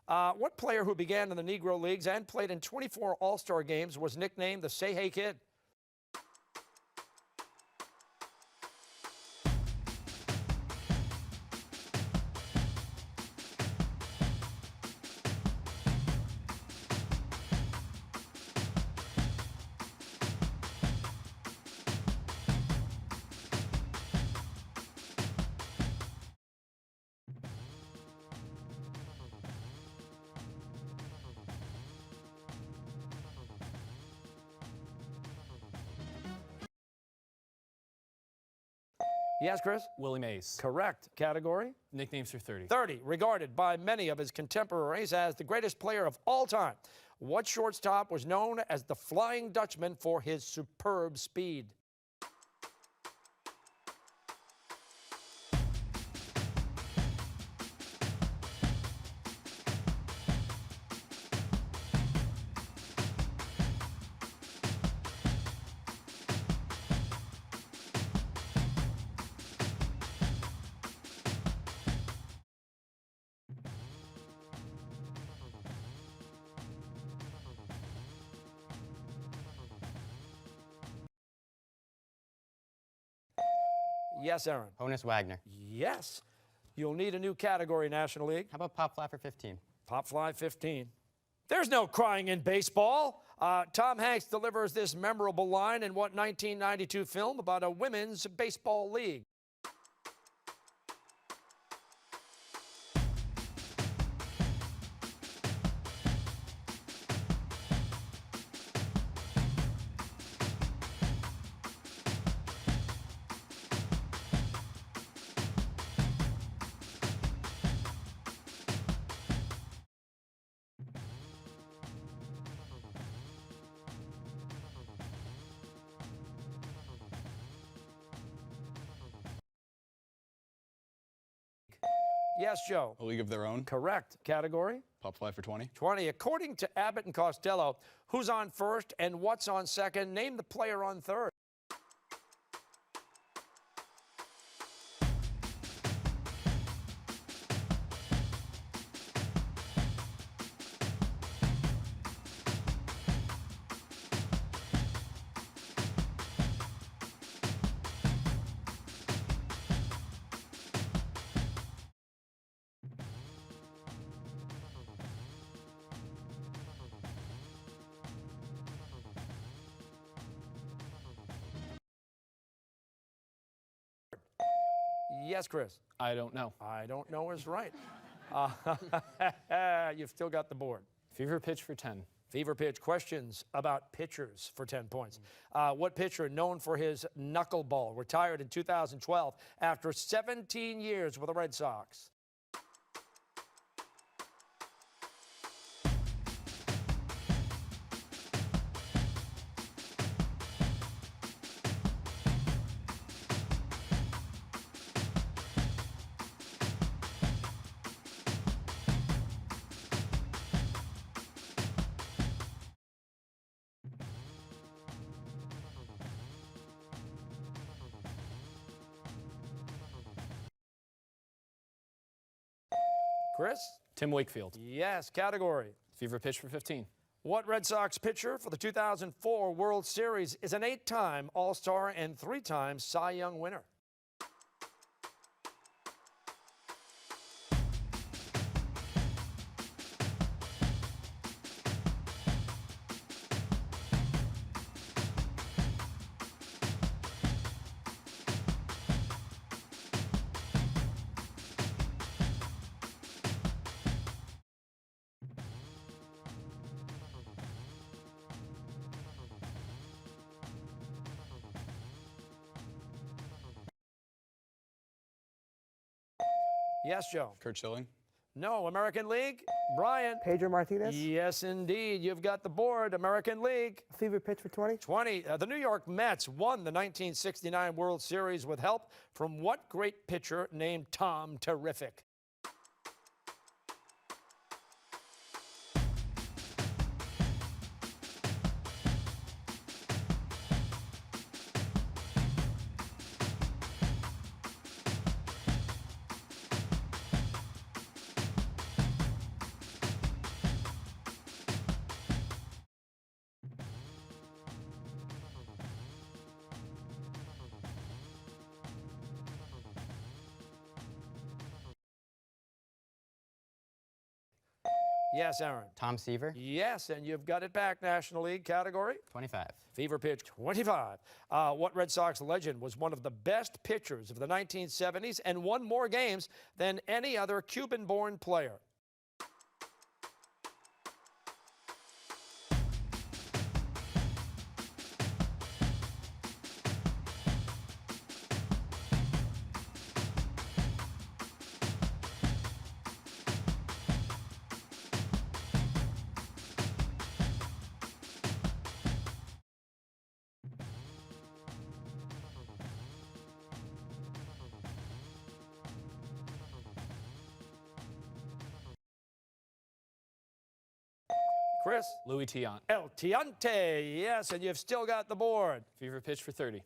What player who began in the Negro Leagues and played in 24 All-Star games was nicknamed the Say Hey Kid? Yes, Chris? Willie Mays. Correct. Category? Nicknames for 30. 30. Regarded by many of his contemporaries as the greatest player of all time. What shortstop was known as the Flying Dutchman for his superb speed? Yes, Aaron. Honus Wagner. Yes. You'll need a new category, National League. How about Pop Fly for 15? Pop Fly 15. There's no crying in baseball. Tom Hanks delivers this memorable line in what 1992 film about a women's baseball league? Yes, Joe. A League of Their Own. Correct. Category? Pop Fly for 20. 20. According to Abbott and Costello, who's on first and what's on second? Name the player on third. Yes, Chris. I don't know. I don't know is right. You've still got the board. Fever pitch for 10. Fever pitch. Questions about pitchers for 10 points. What pitcher, known for his knuckleball, retired in 2012 after 17 years with the Red Sox? Chris? Tim Wakefield. Yes. Category? Fever pitch for 15. What Red Sox pitcher for the 2004 World Series is an 8-time All-Star and 3-time Cy Young winner? Yes, Joe. Kurt Schilling. No. American League? Brian. Pedro Martinez. Yes, indeed. You've got the board. American League. Fever pitch for 20. 20. The New York Mets won the 1969 World Series with help from what great pitcher named Tom Terrific? Yes, Aaron. Tom Seaver. Yes, and you've got it back. National League category. 25. Fever pitch 25. What Red Sox legend was one of the best pitchers of the 1970s and won more games than any other Cuban-born player? Chris? Louis Tiant. El Tiante, yes, and you've still got the board. Fever pitch for 30.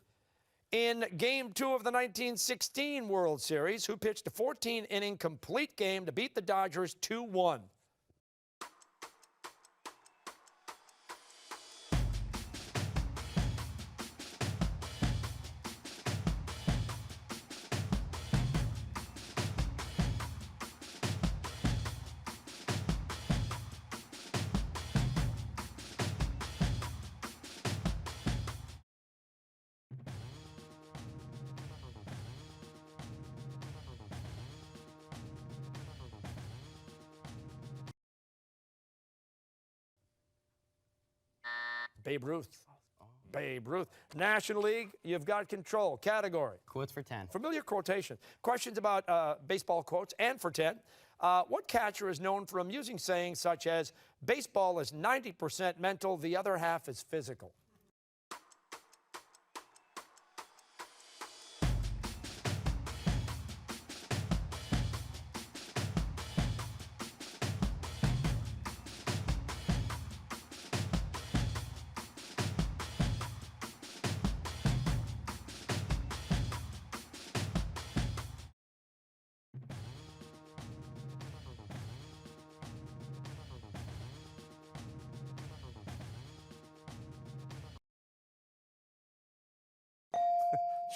In Game 2 of the 1916 World Series, who pitched a 14-inning complete game to beat the Dodgers 2-1? Babe Ruth. Babe Ruth. National League, you've got control. Category. Quotes for 10. Familiar quotation. Questions about baseball quotes and for 10. What catcher is known for amusing sayings such as, baseball is 90% mental, the other half is physical?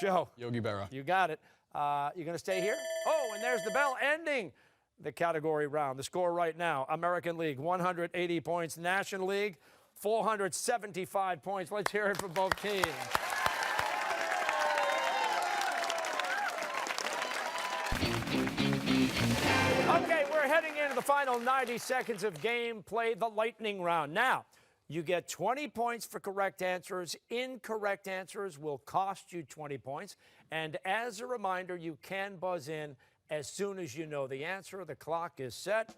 Joe. Yogi Berra. You got it. You going to stay here? Oh, and there's the bell ending the category round. The score right now, American League, 180 points. National League, 475 points. Let's hear it for both teams. Okay, we're heading into the final 90 seconds of game play, the lightning round. Now, you get 20 points for correct answers. Incorrect answers will cost you 20 points. And as a reminder, you can buzz in as soon as you know the answer. The clock is set.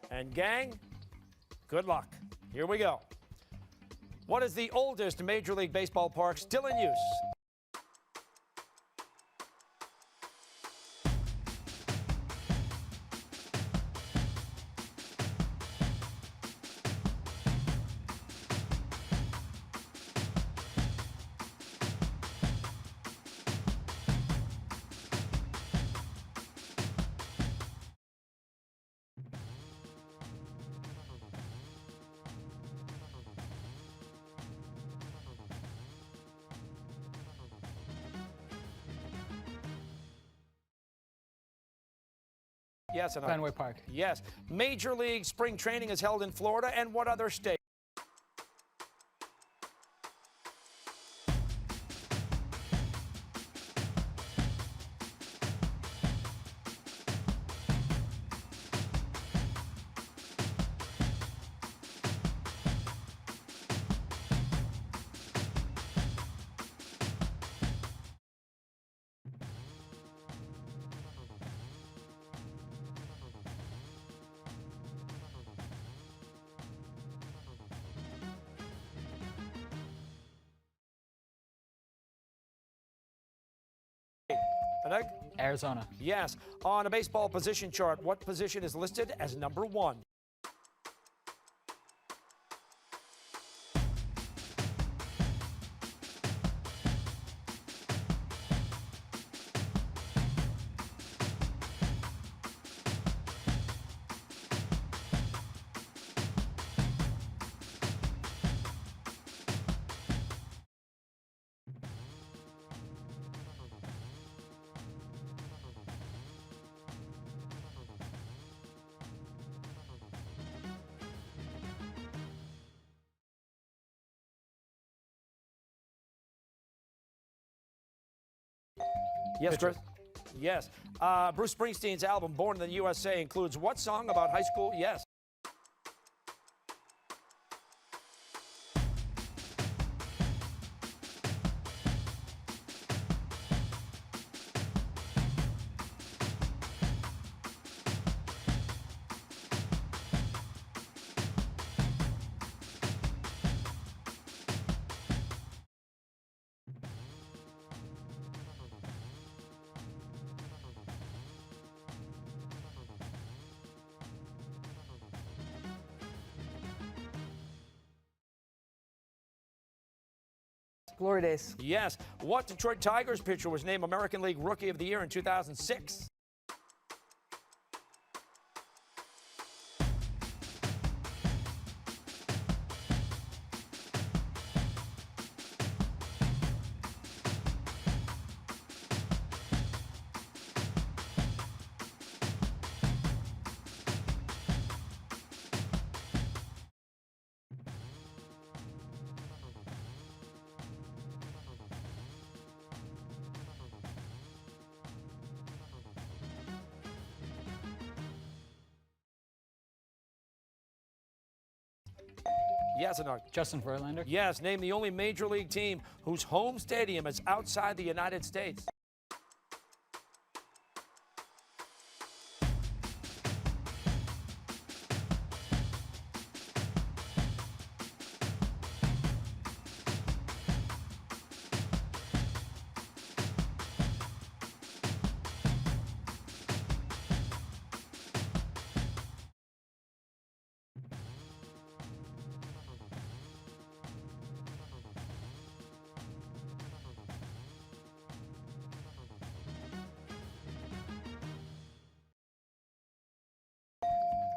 And gang, good luck. Here we go. What is the oldest Major League Baseball park still in use? Yes, and Fenway Park. Yes. Major League spring training is held in Florida and what other state? Arizona. Yes. On a baseball position chart, what position is listed as number 1? Yes, Pitcher. Chris? Yes. Bruce Springsteen's album, Born in the USA, includes what song about high school? Yes. Glory days. Yes. What Detroit Tigers pitcher was named American League Rookie of the Year in 2006? Yes or no? Justin Verlander. Yes. Name the only major league team whose home stadium is outside the United States.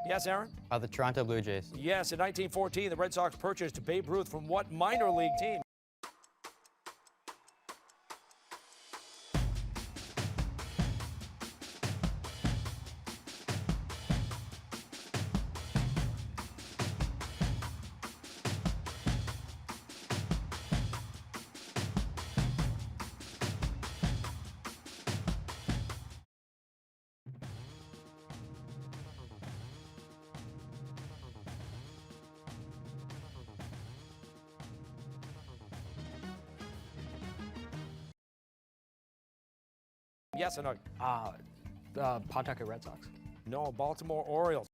Yes, Aaron? The Toronto Blue Jays. Yes. In 1914, the Red Sox purchased Babe Ruth from what minor league team? Yes or no? Pawtucket Red Sox. No, Baltimore Orioles.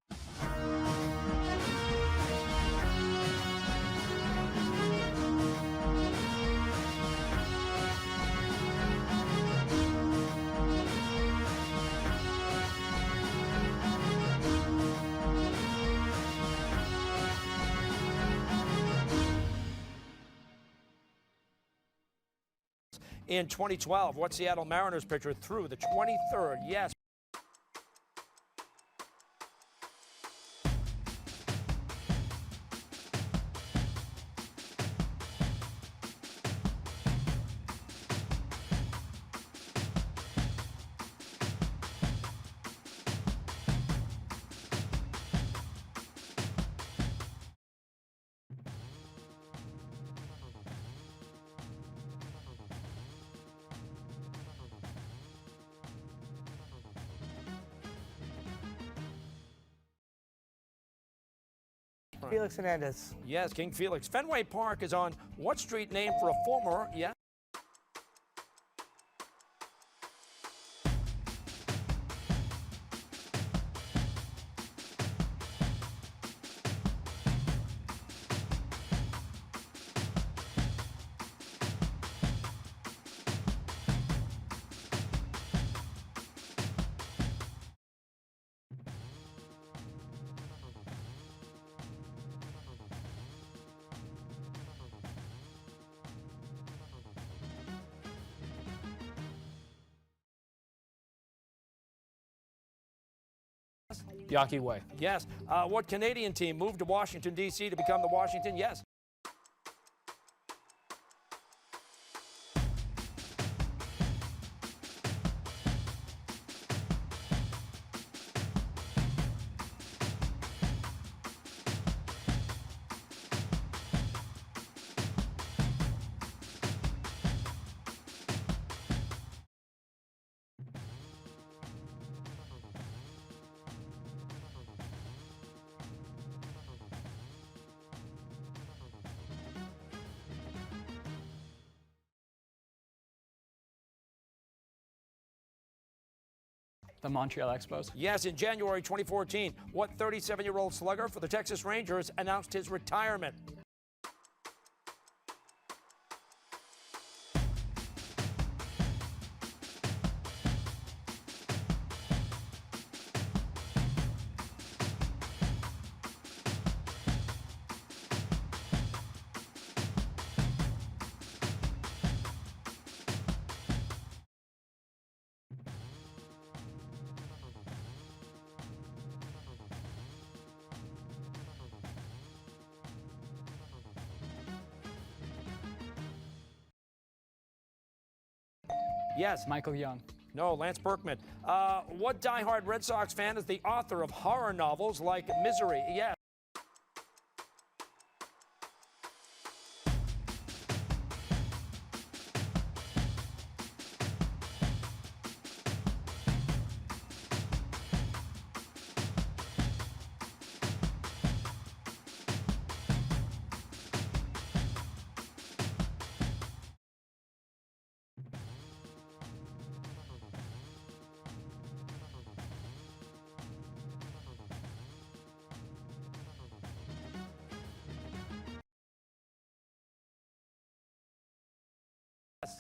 In 2012, what Seattle Mariners pitcher threw the 23rd? Yes. Felix Hernandez. Yes, King Felix. Fenway Park is on what street named for a former? Yes. Yawkey Way. Yes. What Canadian team moved to Washington, D.C. to become the Washington? Yes. The Montreal Expos. Yes, in January 2014, what 37-year-old slugger for the Texas Rangers announced his retirement? Yes. Michael Young. No, Lance Berkman. What diehard Red Sox fan is the author of horror novels like Misery? Yes.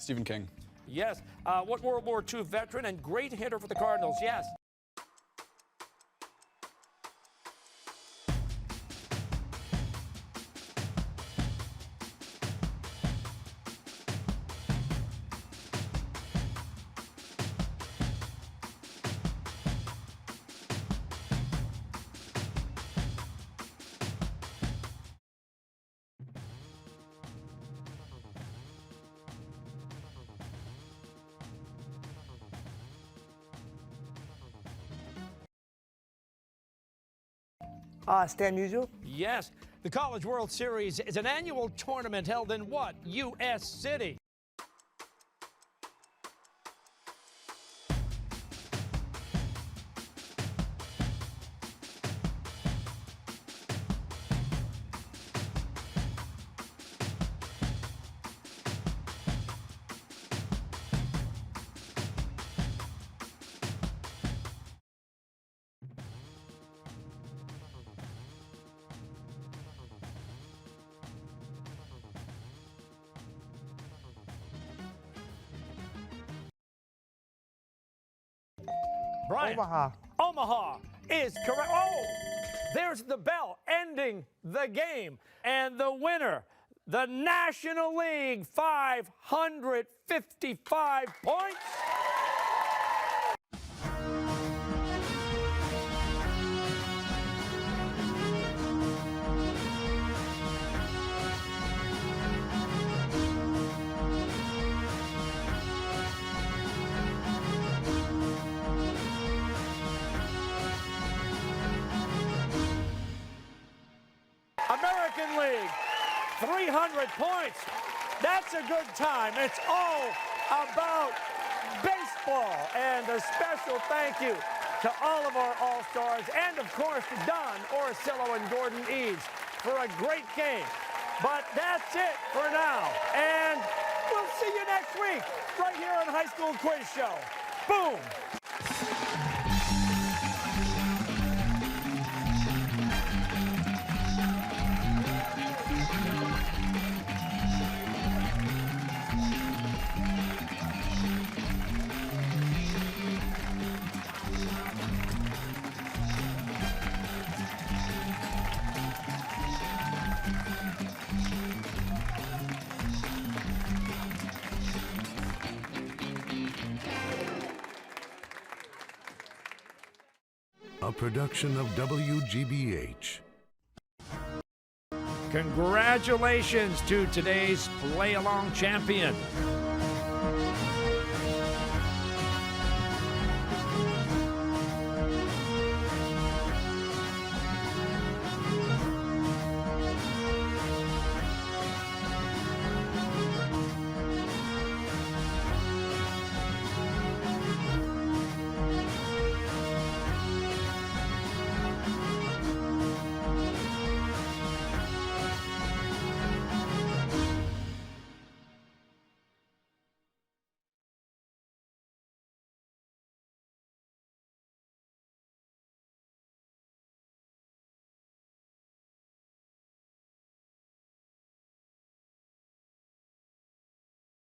Stephen King. Yes. What World War II veteran and great hitter for the Cardinals? Yes. Stan Musial. Yes. The College World Series is an annual tournament held in what U.S. city? Brian. Omaha. Omaha is correct. Oh, there's the bell ending the game. And the winner, the National League, 555 points. American League, 300 points. That's a good time. It's all about baseball. And a special thank you to all of our All-Stars and, of course, to Don Orsillo and Gordon Eads for a great game. But that's it for now. And we'll see you next week right here on High School Quiz Show. Boom. A production of WGBH. Congratulations to today's play-along champion.